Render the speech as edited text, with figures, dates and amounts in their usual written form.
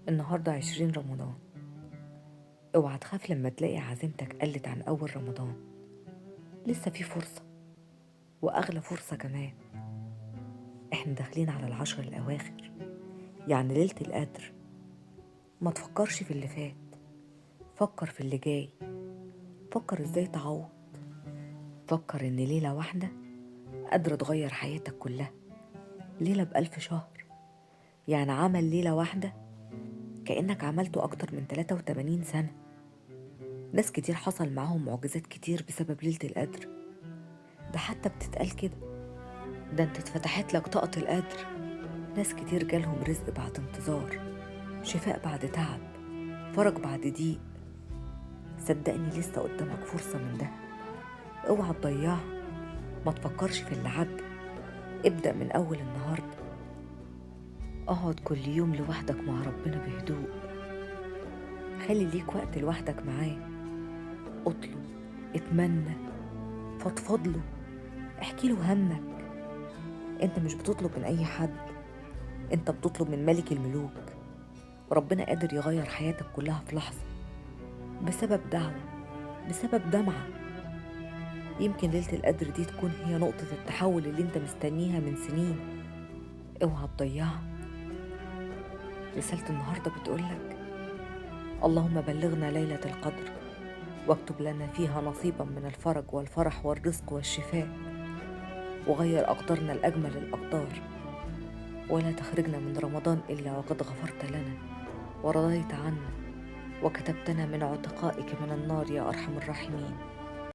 النهاردة 20 رمضان. اوعى تخاف لما تلاقي عزيمتك قلت عن أول رمضان. لسه في فرصة، وأغلى فرصة كمان. احنا داخلين على العشر الأواخر، يعني ليلة القدر. ما تفكرش في اللي فات، فكر في اللي جاي. فكر ازاي تعوض. فكر ان ليلة واحدة قادرة تغير حياتك كلها. ليلة ب1000 شهر، يعني عمل ليلة واحدة كأنك عملته أكتر من 83 سنة. ناس كتير حصل معاهم معجزات كتير بسبب ليلة القدر. ده حتى بتتقال كده، ده انت اتفتحت لك طاقة القدر. ناس كتير جالهم رزق بعد انتظار، شفاء بعد تعب، فرج بعد ضيق. صدقني لسه قدامك فرصة من ده، اوعى تضيعها. ما تفكرش في اللي عدى، ابدأ من أول النهاردة. اقعد كل يوم لوحدك مع ربنا بهدوء. خلي ليك وقت لوحدك معاه. اطلب، اتمنى، فضفضله، احكي له همك. انت مش بتطلب من اي حد، انت بتطلب من ملك الملوك. ربنا قادر يغير حياتك كلها في لحظة، بسبب دعوة، بسبب دمعة. يمكن ليلة القدر دي تكون هي نقطة التحول اللي انت مستنيها من سنين. اوعى تضيعها. رسالة النهاردة بتقولك: اللهم بلغنا ليلة القدر، واكتب لنا فيها نصيبا من الفرج والفرح والرزق والشفاء، وغير أقدارنا الأجمل الأقدار، ولا تخرجنا من رمضان إلا وقد غفرت لنا ورضيت عنا، وكتبتنا من عتقائك من النار يا أرحم الراحمين.